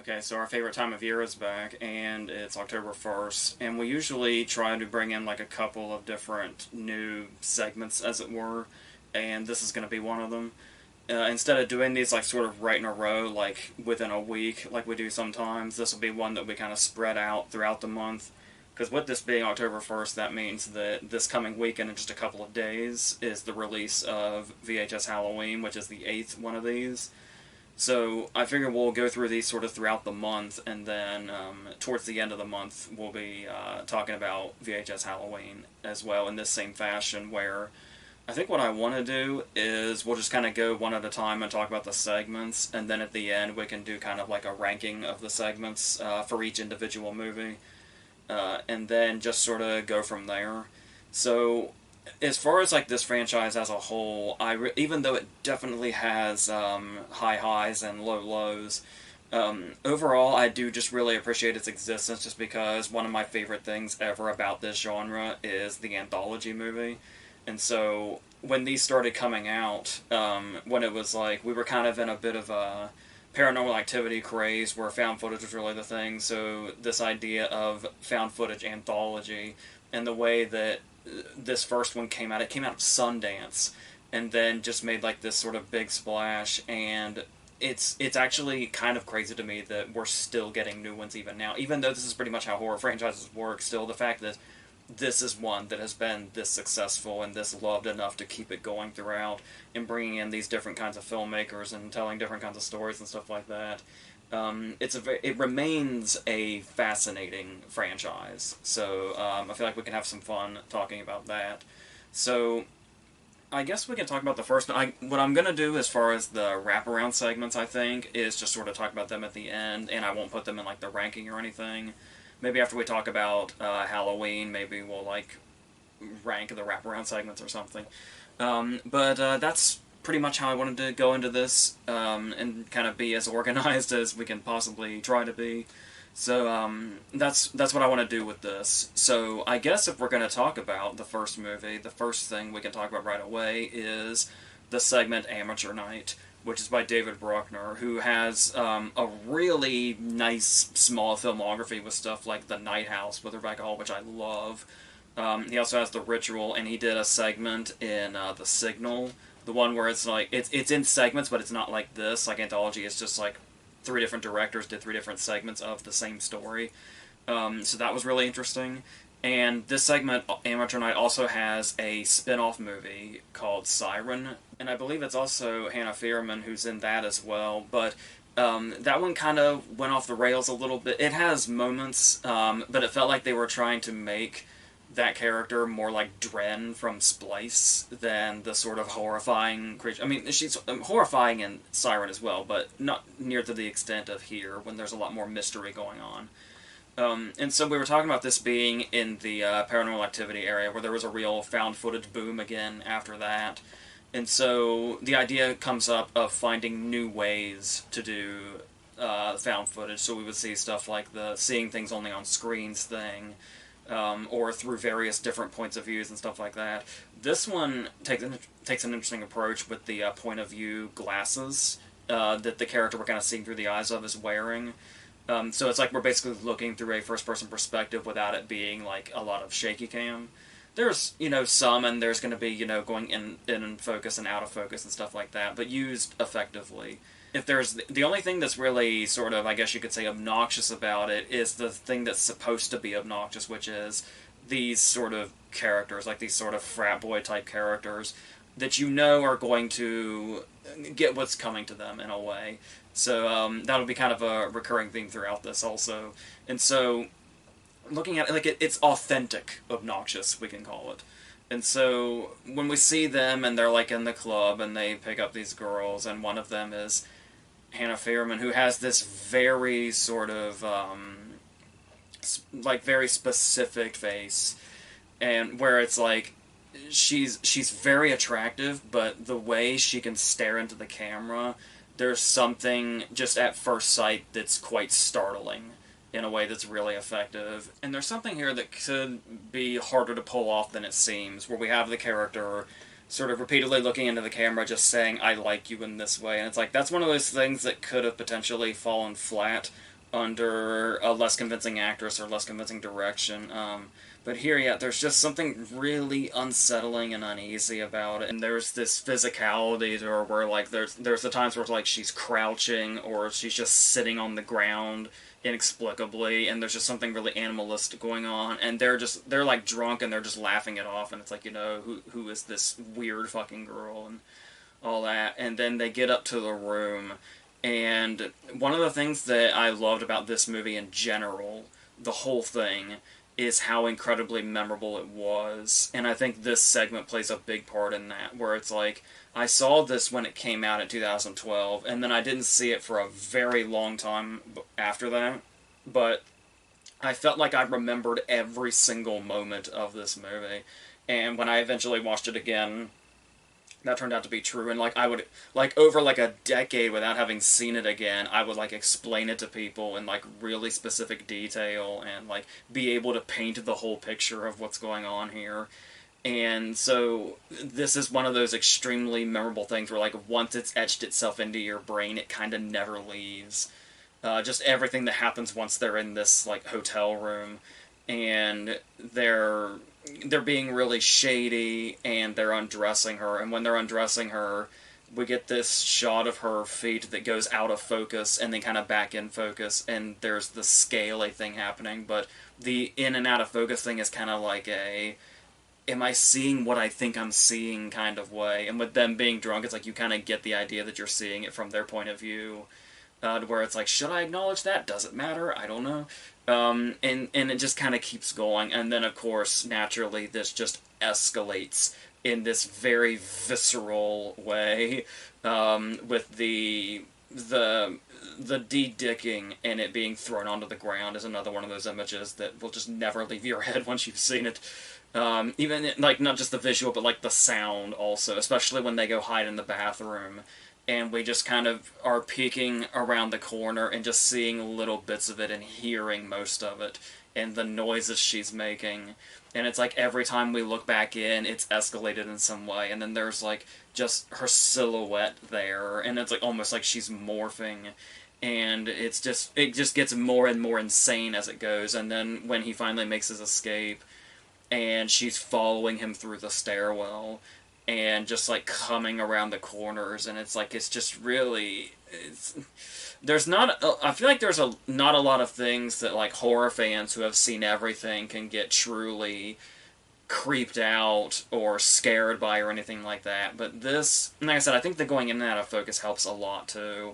Okay, so our favorite time of year is back, and it's October 1st, and we usually try to bring in like a couple of different new segments, as it were, and this is going to be one of them. Instead of doing these like sort of right in a row, like within a week, like we do sometimes, this will be one that we kind of spread out throughout the month. Because with this being October 1st, that means that this coming weekend, in just a couple of days, is the release of VHS Halloween, which is the 8th one of these. So I figure we'll go through these sort of throughout the month, and then towards the end of the month, we'll be talking about VHS Halloween as well in this same fashion, where I think what I want to do is we'll just kind of go one at a time and talk about the segments, and then at the end we can do kind of like a ranking of the segments for each individual movie, and then just sort of go from there. So as far as like this franchise as a whole, even though it definitely has high highs and low lows, overall I do just really appreciate its existence, just because one of my favorite things ever about this genre is the anthology movie. And so when these started coming out, when it was like we were kind of in a bit of a paranormal activity craze where found footage was really the thing, so this idea of found footage anthology and the way that this first one came out, it came out of Sundance, and then just made like this sort of big splash, and it's actually kind of crazy to me that we're still getting new ones even now, even though this is pretty much how horror franchises work. Still, the fact that this is one that has been this successful and this loved enough to keep it going throughout, and bringing in these different kinds of filmmakers and telling different kinds of stories and stuff like that. It remains a fascinating franchise. So I feel like we can have some fun talking about that. So I guess we can talk about the first. What I'm going to do as far as the wraparound segments, I think, is just sort of talk about them at the end, and I won't put them in like the ranking or anything. Maybe after we talk about Halloween, maybe we'll like rank the wraparound segments or something. But that's pretty much how I wanted to go into this, and kind of be as organized as we can possibly try to be. So that's what I want to do with this. So I guess if we're going to talk about the first movie, the first thing we can talk about right away is the segment Amateur Night, which is by David Bruckner, who has a really nice small filmography with stuff like The Night House with Rebecca Hall, which I love. He also has The Ritual, and he did a segment in The Signal, the one where it's like it's in segments, but it's not like this. Like anthology, it's just like three different directors did three different segments of the same story. So that was really interesting. And this segment, Amateur Night, also has a spin-off movie called Siren, and I believe it's also Hannah Fierman who's in that as well, but that one kind of went off the rails a little bit. It has moments, but it felt like they were trying to make that character more like Dren from Splice than the sort of horrifying creature. I mean, she's horrifying in Siren as well, but not near to the extent of here, when there's a lot more mystery going on. And so we were talking about this being in the paranormal activity area, where there was a real found footage boom again after that. And so the idea comes up of finding new ways to do found footage. So we would see stuff like the seeing things only on screens thing, or through various different points of views and stuff like that. This one takes an interesting approach with the point of view glasses that the character we're kind of seeing through the eyes of is wearing. So it's like we're basically looking through a first-person perspective without it being like a lot of shaky cam. There's, some, and there's going to be, going in focus and out of focus and stuff like that, but used effectively. If there's the only thing that's really sort of, I guess you could say, obnoxious about it is the thing that's supposed to be obnoxious, which is these sort of characters, like these sort of frat boy type characters that are going to get what's coming to them in a way. So that'll be kind of a recurring theme throughout this also. And so looking at it, like it's authentic obnoxious, we can call it. And so when we see them and they're like in the club and they pick up these girls, and one of them is Hannah Fierman, who has this very sort of like very specific face, and where it's like she's very attractive, but the way she can stare into the camera, there's something just at first sight that's quite startling in a way that's really effective. And there's something here that could be harder to pull off than it seems, where we have the character sort of repeatedly looking into the camera just saying, "I like you" in this way. And it's like, that's one of those things that could have potentially fallen flat under a less convincing actress or less convincing direction. But here, yeah, there's just something really unsettling and uneasy about it. And there's this physicality to her where, like, there's the times where, like, she's crouching or she's just sitting on the ground inexplicably, and there's just something really animalistic going on. And they're like drunk and they're just laughing it off, and it's like, who is this weird fucking girl and all that. And then they get up to the room, and one of the things that I loved about this movie in general, the whole thing, is how incredibly memorable it was. And I think this segment plays a big part in that, where it's like, I saw this when it came out in 2012, and then I didn't see it for a very long time after that, but I felt like I remembered every single moment of this movie. And when I eventually watched it again, that turned out to be true. And like, I would, like, over like a decade without having seen it again, I would like explain it to people in like really specific detail and like be able to paint the whole picture of what's going on here. And so this is one of those extremely memorable things where, like, once it's etched itself into your brain, it kind of never leaves. Just everything that happens once they're in this, like, hotel room, and they're being really shady, and they're undressing her, and when they're undressing her, we get this shot of her feet that goes out of focus and then kind of back in focus, and there's the scaly thing happening, but the in and out of focus thing is kind of like a, am I seeing what I think I'm seeing kind of way. And with them being drunk, it's like you kind of get the idea that you're seeing it from their point of view. To where it's like, should I acknowledge that? Does it matter? I don't know. And it just kind of keeps going. And then, of course, naturally, this just escalates in this very visceral way, with the de-dicking and it being thrown onto the ground is another one of those images that will just never leave your head once you've seen it. Even, like, not just the visual, but, like, the sound also, especially when they go hide in the bathroom, and we just kind of are peeking around the corner and just seeing little bits of it and hearing most of it, and the noises she's making, and it's like every time we look back in, it's escalated in some way, and then there's, like, just her silhouette there, and it's, like, almost like she's morphing, and it just gets more and more insane as it goes, and then when he finally makes his escape, and she's following him through the stairwell and just like coming around the corners, and it's like, it's just really, there's not, I feel like there's not a lot of things that like horror fans who have seen everything can get truly creeped out or scared by or anything like that, but this, like I said, I think the going in and out of focus helps a lot too.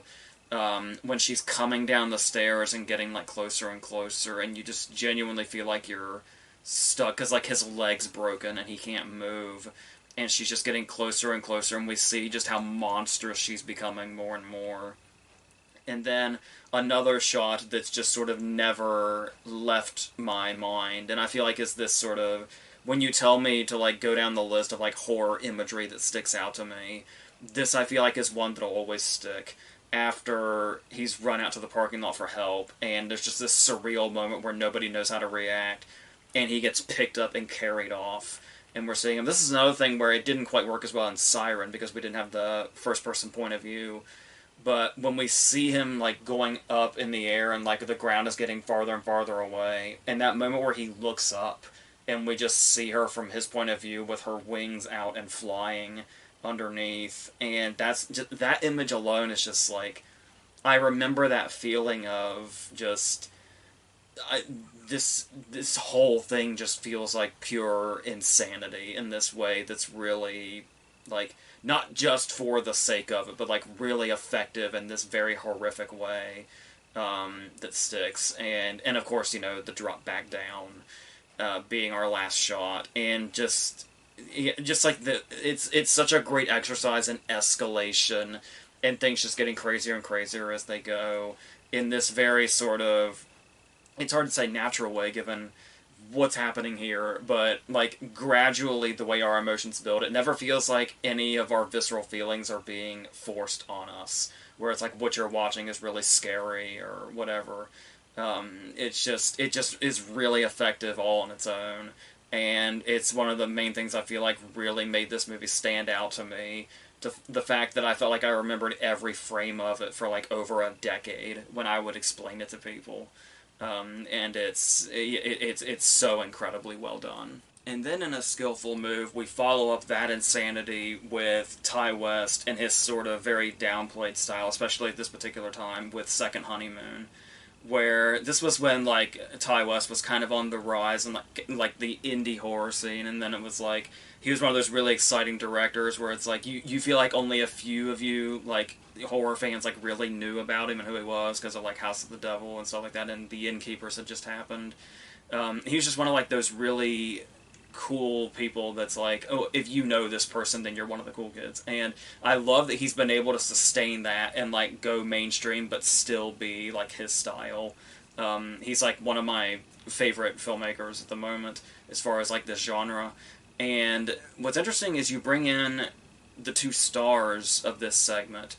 When she's coming down the stairs and getting like closer and closer, and you just genuinely feel like you're stuck because like his leg's broken and he can't move, and she's just getting closer and closer, and we see just how monstrous she's becoming more and more. And then another shot that's just sort of never left my mind, and I feel like is this sort of, when you tell me to like go down the list of like horror imagery that sticks out to me, this I feel like is one that'll always stick. After he's run out to the parking lot for help, and there's just this surreal moment where nobody knows how to react, and he gets picked up and carried off, and we're seeing him. This is another thing where it didn't quite work as well in Siren, because we didn't have the first-person point of view, but when we see him, like, going up in the air, and, like, the ground is getting farther and farther away, and that moment where he looks up, and we just see her from his point of view with her wings out and flying underneath, and that's just, that image alone is just, like, I remember that feeling of just, this whole thing just feels like pure insanity in this way that's really, like, not just for the sake of it, but, like, really effective in this very horrific way, that sticks. And of course, the drop back down, being our last shot, and just like, it's such a great exercise in escalation, and things just getting crazier and crazier as they go, in this very sort of, it's hard to say natural way given what's happening here, but like gradually the way our emotions build, it never feels like any of our visceral feelings are being forced on us, where it's like what you're watching is really scary or whatever. It just is really effective all on its own, and it's one of the main things I feel like really made this movie stand out to me, the fact that I felt like I remembered every frame of it for like over a decade when I would explain it to people. And it's so incredibly well done. And then in a skillful move, we follow up that insanity with Ty West and his sort of very downplayed style, especially at this particular time with Second Honeymoon, where this was when like Ty West was kind of on the rise and like the indie horror scene, and then it was like he was one of those really exciting directors where it's like you feel like only a few of you like horror fans like really knew about him and who he was because of like House of the Devil and stuff like that, and The Innkeepers had just happened. He was just one of like those really cool people that's like, oh, if you know this person, then you're one of the cool kids. And I love that he's been able to sustain that and like go mainstream but still be like his style. He's like one of my favorite filmmakers at the moment as far as like this genre. And what's interesting is you bring in the two stars of this segment,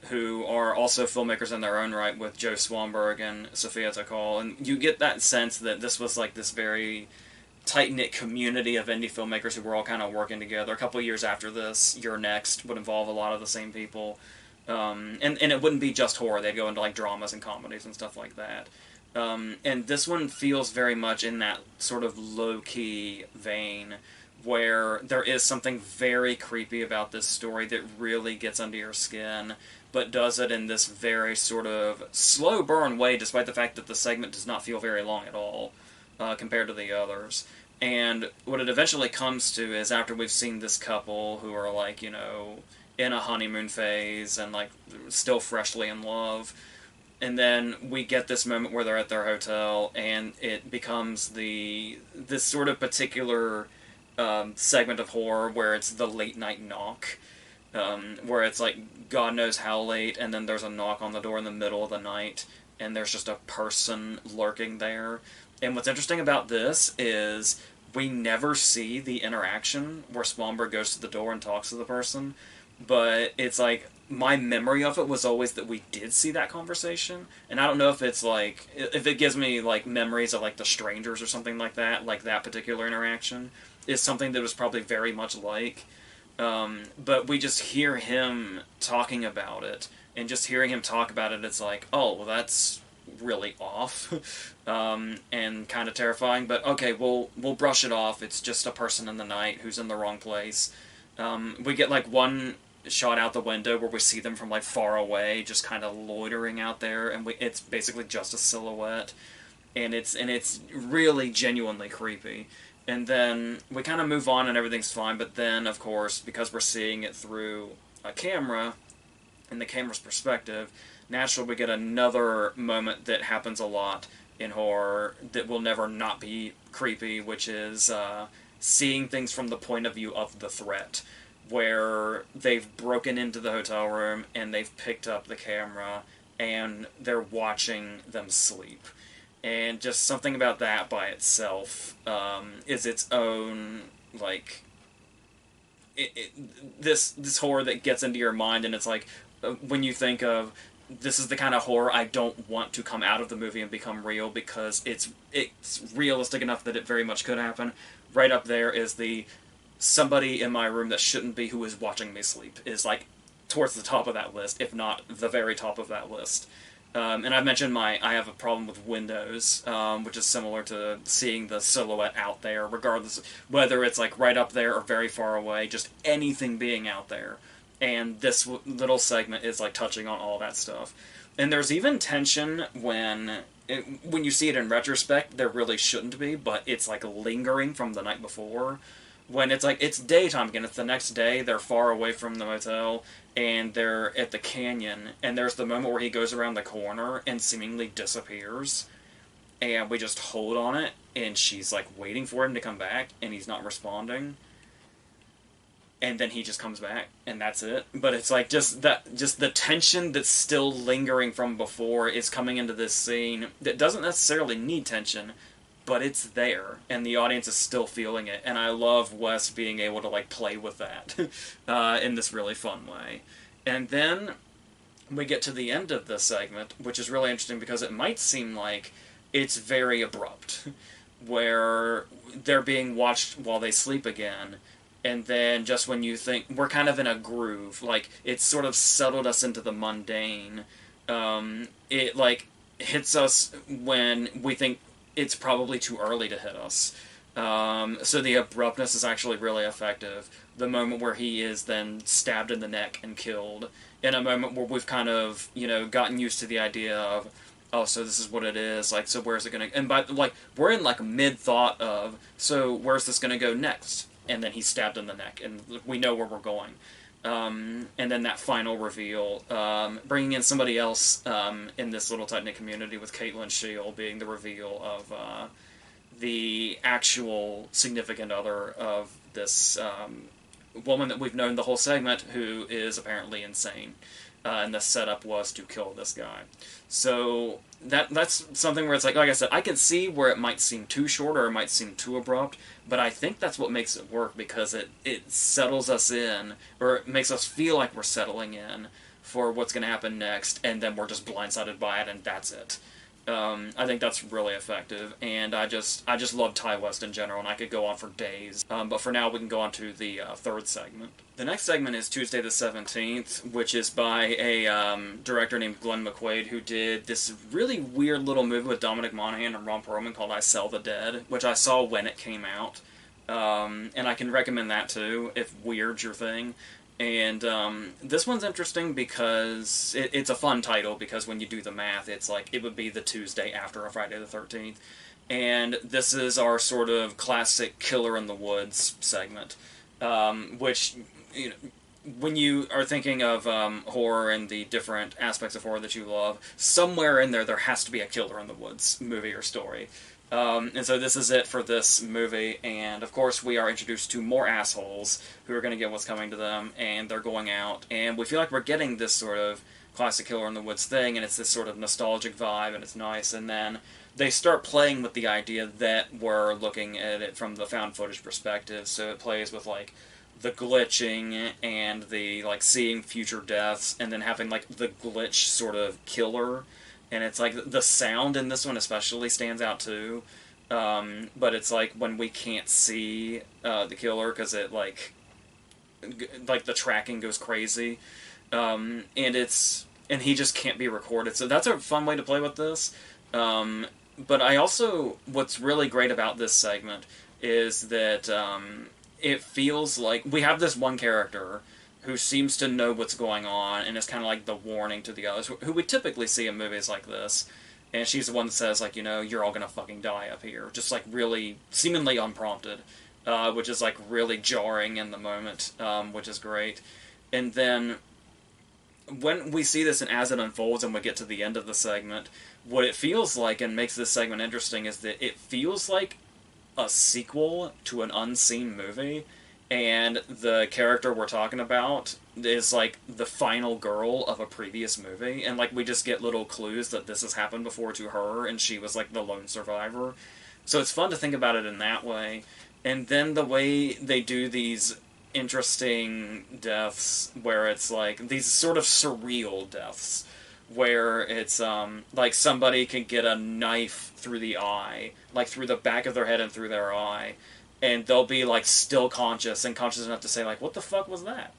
who are also filmmakers in their own right, with Joe Swanberg and Sophia Takal, and you get that sense that this was like this very tight-knit community of indie filmmakers who were all kind of working together. A couple of years after this, Your Next would involve a lot of the same people. And it wouldn't be just horror. They'd go into like dramas and comedies and stuff like that. And this one feels very much in that sort of low-key vein, where there is something very creepy about this story that really gets under your skin, but does it in this very sort of slow burn way, despite the fact that the segment does not feel very long at all. Compared to the others. And what it eventually comes to is after we've seen this couple who are like, you know, in a honeymoon phase and like still freshly in love, and then we get this moment where they're at their hotel and it becomes this sort of particular segment of horror where it's the late night knock, where it's like God knows how late, and then there's a knock on the door in the middle of the night and there's just a person lurking there. And what's interesting about this is we never see the interaction where Swanberg goes to the door and talks to the person, but it's like my memory of it was always that we did see that conversation, and I don't know if it's like, if it gives me like memories of like The Strangers or something like that particular interaction is something that was probably very much like, but we just hear him talking about it, and just hearing him talk about it, it's like, oh, well, that's really off, and kind of terrifying, but okay, we'll brush it off. It's just a person in the night who's in the wrong place. We get like one shot out the window where we see them from like far away, just kind of loitering out there, and it's basically just a silhouette, and it's really genuinely creepy. And then we kind of move on and everything's fine, but then of course, because we're seeing it through a camera, in the camera's perspective, naturally we get another moment that happens a lot in horror that will never not be creepy, which is seeing things from the point of view of the threat, where they've broken into the hotel room and they've picked up the camera and they're watching them sleep. And just something about that by itself is its own, like, this horror that gets into your mind, and it's like, when you think of, this is the kind of horror I don't want to come out of the movie and become real, because it's realistic enough that it very much could happen. Right up there is the somebody in my room that shouldn't be who is watching me sleep is like towards the top of that list, if not the very top of that list. And I've mentioned I have a problem with windows, which is similar to seeing the silhouette out there, regardless whether it's like right up there or very far away, just anything being out there. And this little segment is like touching on all that stuff. And there's even tension when you see it in retrospect, there really shouldn't be, but it's like lingering from the night before. When it's like, it's daytime again, it's the next day, they're far away from the motel, and they're at the canyon, and there's the moment where he goes around the corner and seemingly disappears, and we just hold on it, and she's like waiting for him to come back, and he's not responding. And then he just comes back, and that's it. But it's like, just the tension that's still lingering from before is coming into this scene that doesn't necessarily need tension, but it's there, and the audience is still feeling it. And I love Wes being able to like play with that in this really fun way. And then we get to the end of this segment, which is really interesting because it might seem like it's very abrupt, where they're being watched while they sleep again. and then just when you think we're kind of in a groove, like it's sort of settled us into the mundane, it like hits us when we think it's probably too early to hit us. So the abruptness is actually really effective. The moment where he is then stabbed in the neck and killed, in a moment where we've kind of, gotten used to the idea of, oh, so this is what it is. Like, so where's it gonna? And by like, we're in like mid thought of, so where's this gonna go next? And then he's stabbed in the neck, and we know where we're going. And then that final reveal, bringing in somebody else in this little tight knit community with Caitlin Shield being the reveal of the actual significant other of this woman that we've known the whole segment, who is apparently insane. And the setup was to kill this guy. So that's something where it's like I said, I can see where it might seem too short or it might seem too abrupt, but I think that's what makes it work, because it settles us in, or it makes us feel like we're settling in for what's going to happen next, and then we're just blindsided by it, and that's it. I think that's really effective, and I just love Ty West in general, and I could go on for days. But for now, we can go on to the third segment. The next segment is Tuesday the 17th, which is by a director named Glenn McQuaid, who did this really weird little movie with Dominic Monaghan and Ron Perlman called I Sell the Dead, which I saw when it came out. And I can recommend that too, if weird's your thing. And this one's interesting because it's a fun title, because when you do the math, it's like it would be the Tuesday after a Friday the 13th. And this is our sort of classic Killer in the Woods segment, which, when you are thinking of horror and the different aspects of horror that you love, somewhere in there has to be a Killer in the Woods movie or story. And so this is it for this movie, and of course we are introduced to more assholes who are going to get what's coming to them, and they're going out, and we feel like we're getting this sort of classic Killer in the Woods thing, and it's this sort of nostalgic vibe, and it's nice, and then they start playing with the idea that we're looking at it from the found footage perspective, so it plays with, like, the glitching and the, like, seeing future deaths, and then having, like, the glitch sort of killer. And it's like the sound in this one especially stands out too, but it's like when we can't see the killer because it like the tracking goes crazy, and he just can't be recorded. So that's a fun way to play with this. But I also, what's really great about this segment is that it feels like we have this one character who seems to know what's going on, and is kind of like the warning to the others, who we typically see in movies like this. And she's the one that says, like, you're all gonna fucking die up here. Just, like, really, seemingly unprompted, which is, like, really jarring in the moment, which is great. And then, when we see this and as it unfolds and we get to the end of the segment, what it feels like, and makes this segment interesting, is that it feels like a sequel to an unseen movie. And the character we're talking about is, like, the final girl of a previous movie. And, like, we just get little clues that this has happened before to her, and she was, like, the lone survivor. So it's fun to think about it in that way. And then the way they do these interesting deaths, where it's, like, these sort of surreal deaths, where it's, like, somebody can get a knife through the eye, like, through the back of their head and through their eye, and they'll be, like, still conscious, and conscious enough to say, like, what the fuck was that?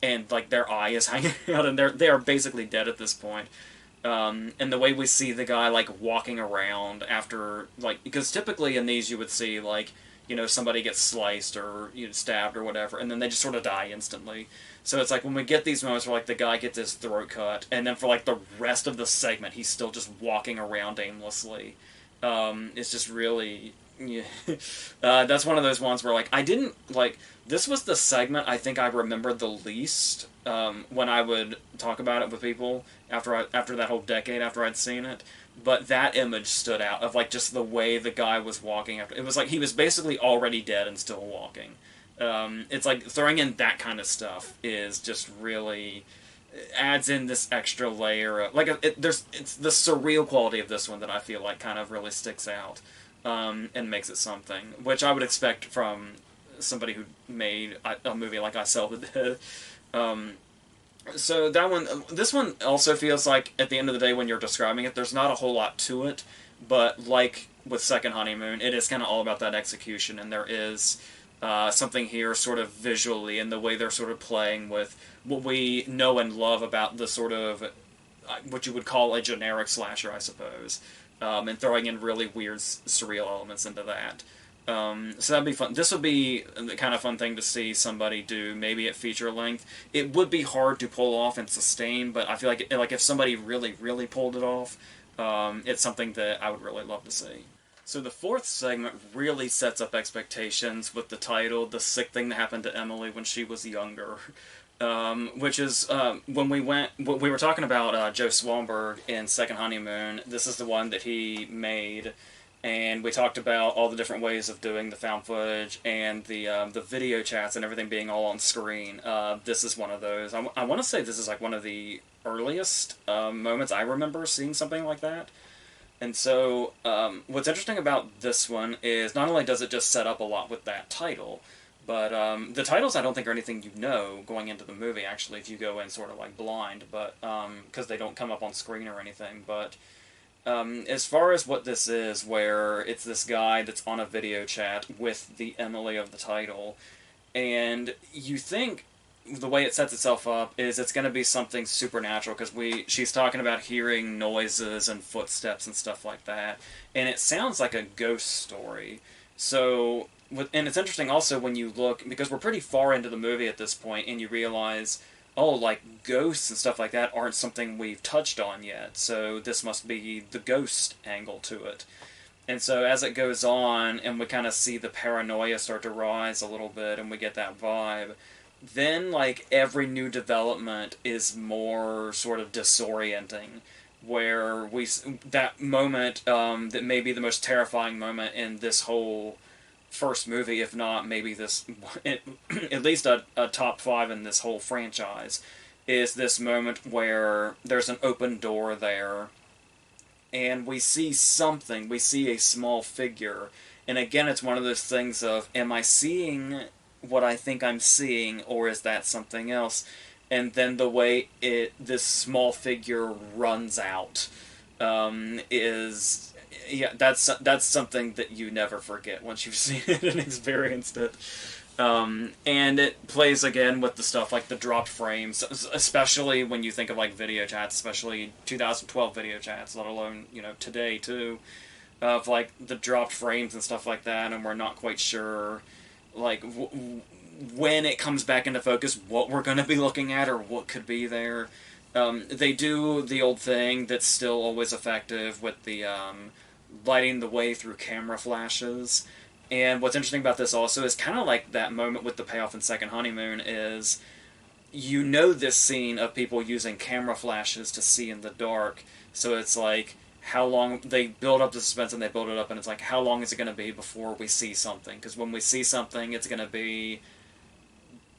And, like, their eye is hanging out, and they are basically dead at this point. And the way we see the guy, like, walking around after, like, because typically in these you would see, like, somebody gets sliced or stabbed or whatever, and then they just sort of die instantly. So it's like when we get these moments where, like, the guy gets his throat cut, and then for, like, the rest of the segment he's still just walking around aimlessly. It's just really... Yeah. That's one of those ones where, like, I didn't, like, this was the segment I think I remembered the least when I would talk about it with people after that whole decade after I'd seen it. But that image stood out of, like, just the way the guy was walking after. It was like he was basically already dead and still walking. It's like throwing in that kind of stuff is just really adds in this extra layer of, like, it's the surreal quality of this one that I feel like kind of really sticks out. And makes it something, which I would expect from somebody who made a movie like I Sell the Dead. So this one also feels like, at the end of the day, when you're describing it, there's not a whole lot to it, but like with Second Honeymoon, it is kind of all about that execution, and there is something here sort of visually in the way they're sort of playing with what we know and love about the sort of what you would call a generic slasher, I suppose, and throwing in really weird, surreal elements into that. So that'd be fun. This would be the kind of fun thing to see somebody do, maybe at feature length. It would be hard to pull off and sustain, but I feel like if somebody really, really pulled it off, it's something that I would really love to see. So the fourth segment really sets up expectations with the title, "The Sick Thing That Happened to Emily When She Was Younger." Which is, when we were talking about Joe Swanberg in Second Honeymoon. This is the one that he made, and we talked about all the different ways of doing the found footage and the video chats and everything being all on screen. This is one of those. I want to say this is like one of the earliest moments I remember seeing something like that. And so, what's interesting about this one is not only does it just set up a lot with that title, but the titles I don't think are anything you know going into the movie, actually, if you go in sort of like blind, but because they don't come up on screen or anything. But as far as what this is, where it's this guy that's on a video chat with the Emily of the title, and you think the way it sets itself up is it's going to be something supernatural, because she's talking about hearing noises and footsteps and stuff like that, and it sounds like a ghost story. So, and it's interesting also when you look, because we're pretty far into the movie at this point, and you realize, oh, like ghosts and stuff like that aren't something we've touched on yet, so this must be the ghost angle to it. And so as it goes on, and we kind of see the paranoia start to rise a little bit, and we get that vibe, then like every new development is more sort of disorienting, where that moment that may be the most terrifying moment in this whole first movie, if not maybe this at least a top 5 in this whole franchise, is this moment where there's an open door there and we see something, we see a small figure, and again it's one of those things of, am I seeing what I think I'm seeing, or is that something else? And then the way this small figure runs out is, yeah, that's something that you never forget once you've seen it and experienced it. And it plays again with the stuff like the dropped frames, especially when you think of like video chats, especially 2012 video chats, let alone today too, of like the dropped frames and stuff like that, and we're not quite sure like when it comes back into focus what we're going to be looking at or what could be there. They do the old thing that's still always effective with the lighting the way through camera flashes. And what's interesting about this also is kind of like that moment with the payoff in Second Honeymoon is, this scene of people using camera flashes to see in the dark, so it's like, how long they build up the suspense and they build it up, and it's like, how long is it going to be before we see something? Because when we see something, it's going to be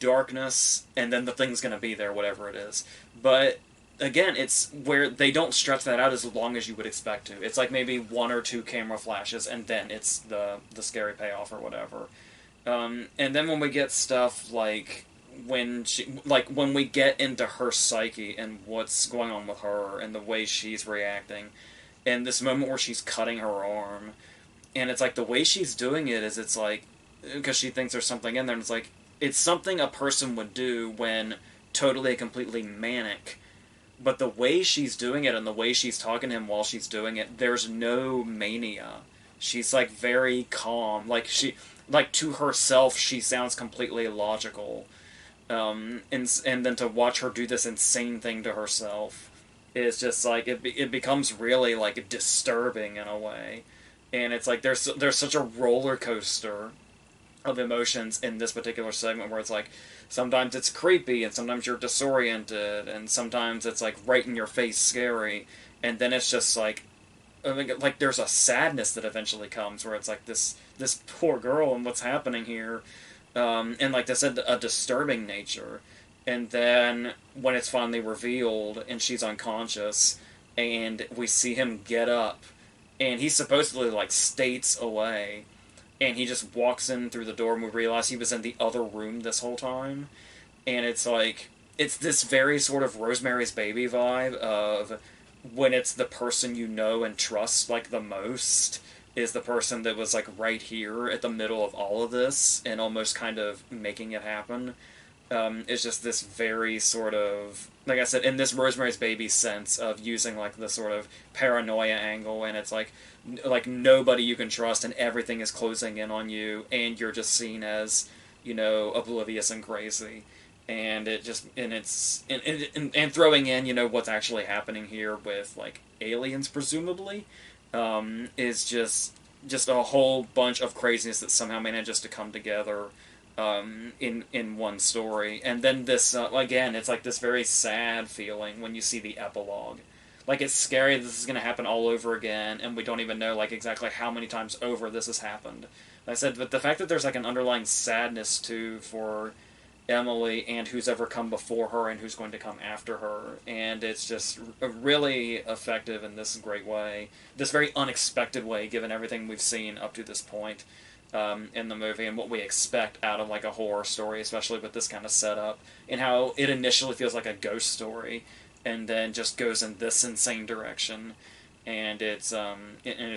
darkness, and then the thing's going to be there, whatever it is. But again, it's where they don't stretch that out as long as you would expect to. It's like maybe 1 or 2 camera flashes, and then it's the scary payoff or whatever. And then when we get stuff like when we get into her psyche and what's going on with her and the way she's reacting, and this moment where she's cutting her arm, and it's like the way she's doing it is, it's like, because she thinks there's something in there, and it's like, it's something a person would do when totally, completely manic, but the way she's doing it and the way she's talking to him while she's doing it, there's no mania. She's like very calm, like to herself she sounds completely logical, and then to watch her do this insane thing to herself, it's just like it becomes really like disturbing in a way, and it's like there's such a roller coaster of emotions in this particular segment, where it's like sometimes it's creepy and sometimes you're disoriented and sometimes it's like right in your face scary, and then it's just like there's a sadness that eventually comes where it's like this poor girl and what's happening here, and like I said, a disturbing nature. And then when it's finally revealed and she's unconscious and we see him get up and he supposedly like states away and he just walks in through the door and we realize he was in the other room this whole time. And it's like, it's this very sort of Rosemary's Baby vibe of when it's the person you know and trust like the most, is the person that was like right here at the middle of all of this and almost kind of making it happen. Is just this very sort of, like I said, in this Rosemary's Baby sense of using like the sort of paranoia angle, and it's like nobody you can trust, and everything is closing in on you, and you're just seen as, oblivious and crazy, and it just and throwing in what's actually happening here with like aliens presumably, is just a whole bunch of craziness that somehow manages to come together in one story. And then this again, it's like this very sad feeling when you see the epilogue. Like, it's scary that this is going to happen all over again, and we don't even know like exactly how many times over this has happened. Like I said, but the fact that there's like an underlying sadness too for Emily and who's ever come before her and who's going to come after her, and it's just really effective in this great way, this very unexpected way, given everything we've seen up to this point in the movie and what we expect out of like a horror story, especially with this kind of setup, and how it initially feels like a ghost story and then just goes in this insane direction, and it's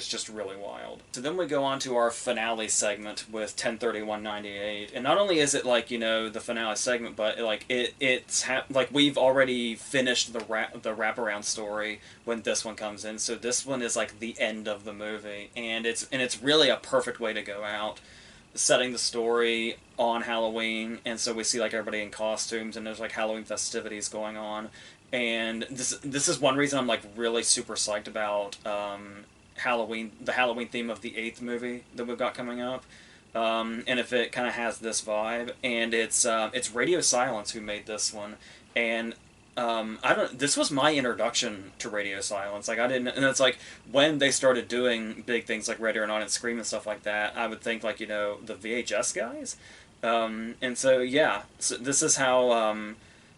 just really wild. So then we go on to our finale segment with 10/31/98, and not only is it like the finale segment, but like like we've already finished the wraparound story when this one comes in. So this one is like the end of the movie, and it's really a perfect way to go out, setting the story on Halloween, and so we see like everybody in costumes, and there's like Halloween festivities going on. And this is one reason I'm like really super psyched about Halloween, the Halloween theme of the 8th movie that we've got coming up, and if it kind of has this vibe, and it's Radio Silence who made this one, and this was my introduction to Radio Silence. Like, I didn't, and it's like when they started doing big things like Ready or Not and Scream and stuff like that, I would think like the VHS guys, and so yeah, so this is how.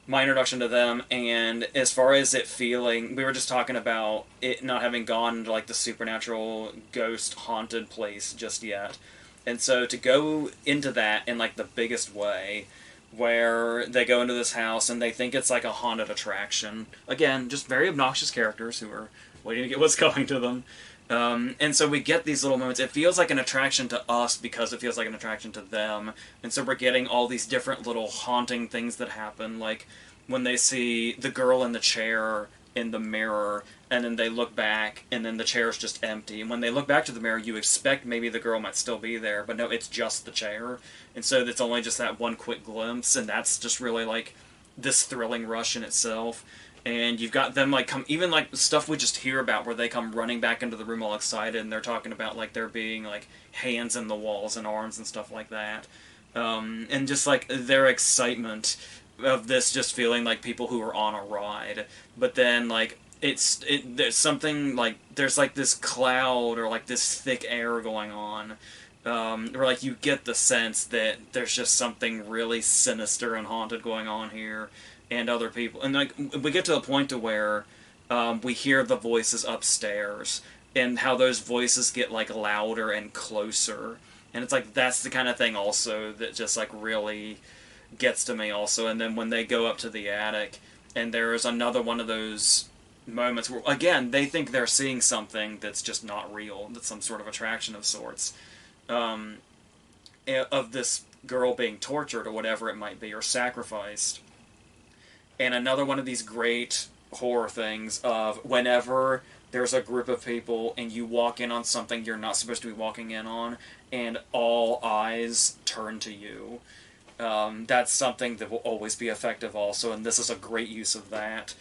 My introduction to them. And as far as it feeling, we were just talking about it not having gone to like the supernatural ghost haunted place just yet, and so to go into that in like the biggest way, where they go into this house and they think it's like a haunted attraction, again just very obnoxious characters who are waiting to get what's coming to them. And so we get these little moments. It feels like an attraction to us because it feels like an attraction to them. And so we're getting all these different little haunting things that happen, like when they see the girl in the chair in the mirror, and then they look back, and then the chair's just empty. And when they look back to the mirror, you expect maybe the girl might still be there, but no, it's just the chair. And so it's only just that one quick glimpse, and that's just really like this thrilling rush in itself. And you've got them like even like stuff we just hear about where they come running back into the room all excited, and they're talking about like there being like hands in the walls and arms and stuff like that, and just like their excitement of this just feeling like people who are on a ride. But then like there's something like there's like this cloud or like this thick air going on, where like you get the sense that there's just something really sinister and haunted going on here. And other people, and like we get to a point to where we hear the voices upstairs, and how those voices get like louder and closer, and it's like that's the kind of thing also that just like really gets to me also. And then when they go up to the attic, and there's another one of those moments where again they think they're seeing something that's just not real, that's some sort of attraction of sorts, of this girl being tortured or whatever it might be, or sacrificed. And another one of these great horror things of whenever there's a group of people and you walk in on something you're not supposed to be walking in on, and all eyes turn to you. That's something that will always be effective also, and this is a great use of that.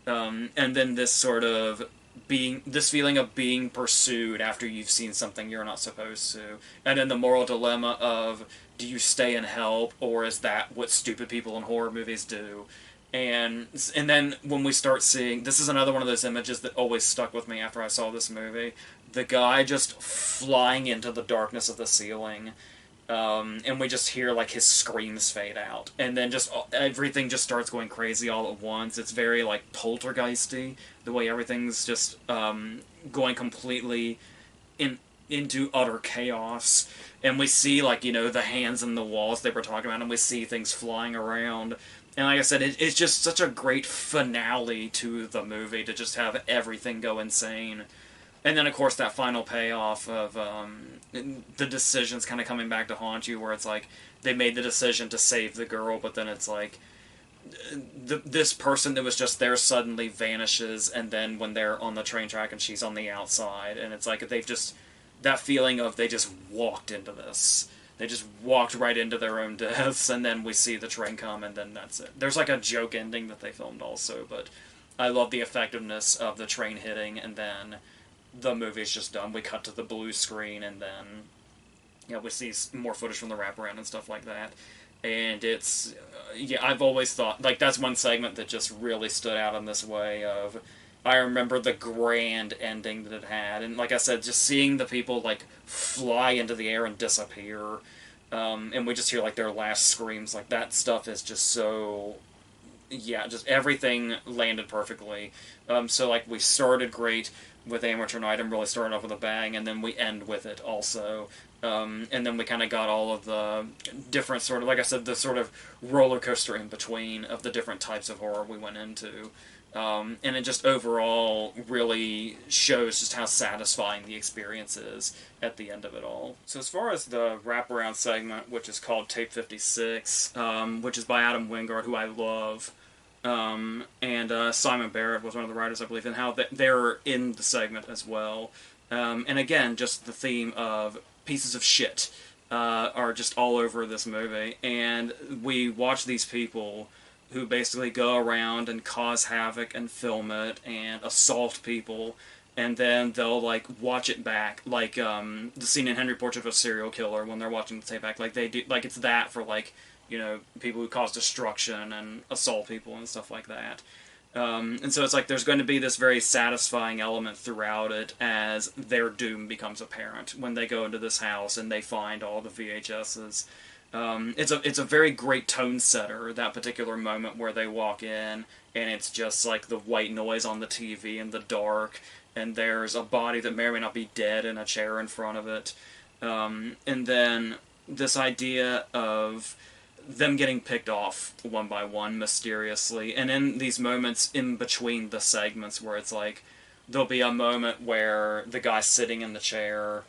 And then this sort of this feeling of being pursued after you've seen something you're not supposed to. And then the moral dilemma of, do you stay and help, or is that what stupid people in horror movies do? And then when we start seeing, this is another one of those images that always stuck with me after I saw this movie, the guy just flying into the darkness of the ceiling, and we just hear like his screams fade out, and then just everything just starts going crazy all at once. It's very like poltergeisty, the way everything's just going completely into utter chaos. And we see like the hands in the walls they were talking about, and we see things flying around. And like I said, it's just such a great finale to the movie to just have everything go insane. And then, of course, that final payoff of the decisions kind of coming back to haunt you, where it's like they made the decision to save the girl, but then it's like this person that was just there suddenly vanishes, and then when they're on the train track and she's on the outside, and it's like they've just, that feeling of they just walked into this. They just walked right into their own deaths, and then we see the train come, and then that's it. There's like a joke ending that they filmed also, but I love the effectiveness of the train hitting, and then the movie's just done. We cut to the blue screen, and then we see more footage from the wraparound and stuff like that. And it's, I've always thought, like, that's one segment that just really stood out in this way of, I remember the grand ending that it had, and like I said, just seeing the people, like, fly into the air and disappear, and we just hear, like, their last screams, like, that stuff is just so, just everything landed perfectly. So, like, we started great with Amateur Night and really started off with a bang, and then we end with it also. And then we kind of got all of the different sort of, like I said, the sort of roller coaster in between of the different types of horror we went into. And it just overall really shows just how satisfying the experience is at the end of it all. So as far as the wraparound segment, which is called Tape 56, which is by Adam Wingard, who I love, and Simon Barrett was one of the writers, I believe, and how they're in the segment as well. And again, just the theme of pieces of shit are just all over this movie, and we watch these people who basically go around and cause havoc and film it and assault people, and then they'll, like, watch it back, like the scene in Henry Portrait of a Serial Killer when they're watching the tape back, like they do, like it's that for, like, people who cause destruction and assault people and stuff like that. And so it's like there's going to be this very satisfying element throughout it as their doom becomes apparent when they go into this house and they find all the VHSs. It's a very great tone setter, that particular moment where they walk in and it's just like the white noise on the TV in the dark, and there's a body that may or may not be dead in a chair in front of it. And then this idea of them getting picked off one by one mysteriously, and in these moments in between the segments where it's like there'll be a moment where the guy's sitting in the chair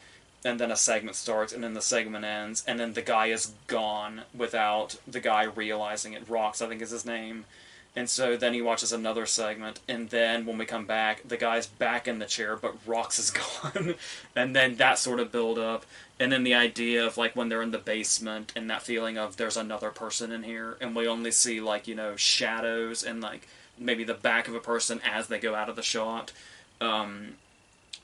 and then a segment starts and then the segment ends and then the guy is gone without the guy realizing it. Rox, I think, is his name. And so then he watches another segment, and then when we come back, the guy's back in the chair, but Rox is gone. And then that sort of build up. And then the idea of, like, when they're in the basement, and that feeling of there's another person in here, and we only see, like, shadows and, like, maybe the back of a person as they go out of the shot.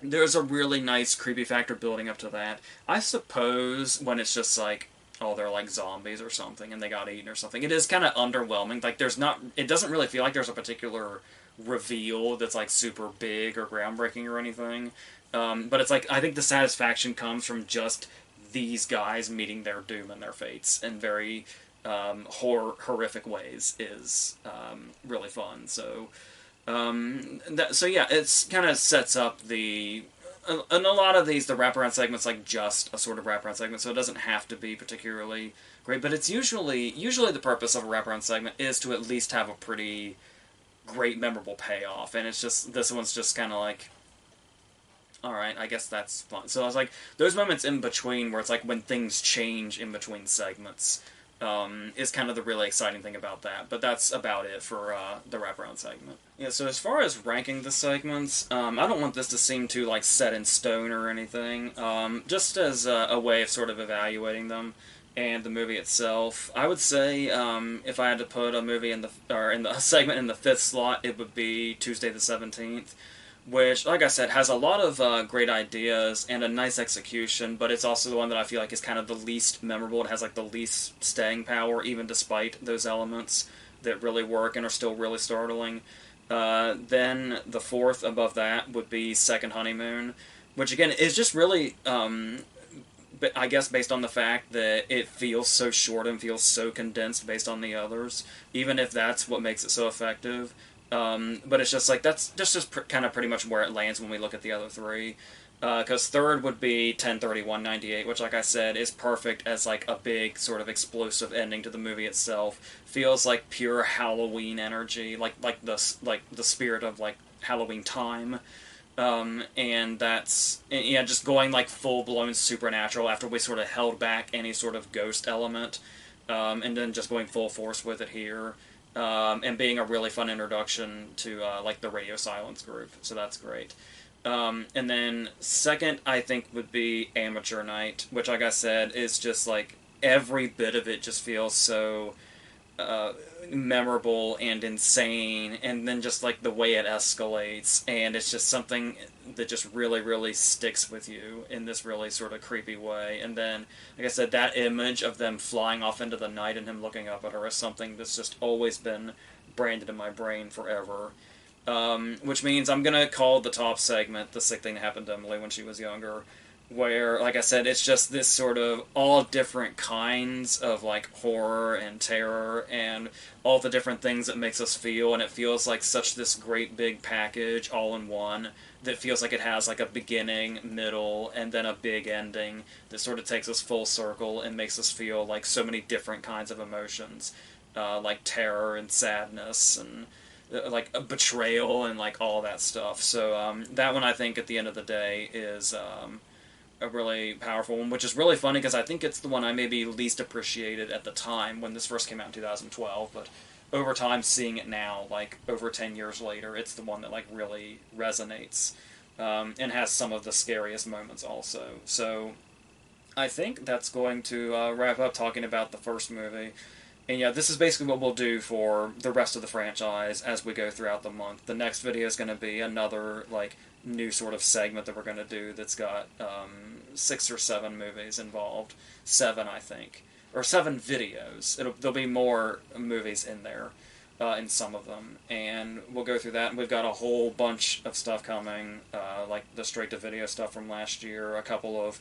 There's a really nice creepy factor building up to that. I suppose when it's just, like, oh, they're like zombies or something and they got eaten or something, it is kind of underwhelming. Like, it doesn't really feel like there's a particular reveal that's, like, super big or groundbreaking or anything. But it's like, I think the satisfaction comes from just these guys meeting their doom and their fates in very horrific ways is really fun. So, it's kind of sets up in a lot of these, the wraparound segment's like just a sort of wraparound segment, so it doesn't have to be particularly great, but it's usually the purpose of a wraparound segment is to at least have a pretty great, memorable payoff, and it's just, this one's just kind of like, alright, I guess that's fun. So I was like, those moments in between where it's like when things change in between segments is kind of the really exciting thing about that. But that's about it for the wraparound segment. Yeah, so as far as ranking the segments, I don't want this to seem too, like, set in stone or anything. Just as a way of sort of evaluating them and the movie itself, I would say if I had to put a movie in the segment in the 5th slot, it would be Tuesday the 17th. Which, like I said, has a lot of great ideas and a nice execution, but it's also the one that I feel like is kind of the least memorable. It has, like, the least staying power, even despite those elements that really work and are still really startling. Then the 4th above that would be Second Honeymoon, which, again, is just really, I guess, based on the fact that it feels so short and feels so condensed based on the others, even if that's what makes it so effective. But it's just like, that's just kind of pretty much where it lands when we look at the other three. Because 3rd would be 10/31/98, which, like I said, is perfect as, like, a big sort of explosive ending to the movie itself. Feels like pure Halloween energy, like the spirit of, like, Halloween time. And that's, yeah, just going like full blown supernatural after we sort of held back any sort of ghost element, and then just going full force with it here, and being a really fun introduction to like the Radio Silence group. So that's great. And then second, I think would be Amateur Night, which, like I said, is just like every bit of it just feels so uh, memorable and insane, and then just like the way it escalates, and it's just something that just really, really sticks with you in this really sort of creepy way. And then, like I said, that image of them flying off into the night and him looking up at her is something that's just always been branded in my brain forever. Which means I'm gonna call the top segment "The Sick Thing That Happened to Emily When She Was Younger," where, like I said, it's just this sort of all different kinds of like horror and terror and all the different things it makes us feel, and it feels like such this great big package all in one that feels like it has like a beginning, middle, and then a big ending that sort of takes us full circle and makes us feel like so many different kinds of emotions, like terror and sadness and like a betrayal and like all that stuff. So that one, I think, at the end of the day is a really powerful one, which is really funny because I think it's the one I maybe least appreciated at the time when this first came out in 2012, but over time, seeing it now, like over 10 years later, it's the one that like really resonates, and has some of the scariest moments also. So I think that's going to wrap up talking about the first movie. And yeah, this is basically what we'll do for the rest of the franchise as we go throughout the month. The next video is going to be another like new sort of segment that we're going to do that's got 6 or 7 movies involved. 7, I think. Or 7 videos. There'll be more movies in there, in some of them. And we'll go through that. And we've got a whole bunch of stuff coming, like the straight-to-video stuff from last year, a couple of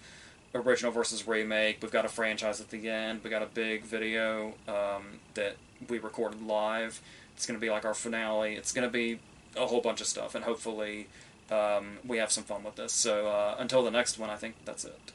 original versus remake. We've got a franchise at the end. We got a big video that we recorded live. It's going to be like our finale. It's going to be a whole bunch of stuff, and hopefully we have some fun with this. So until the next one, I think that's it.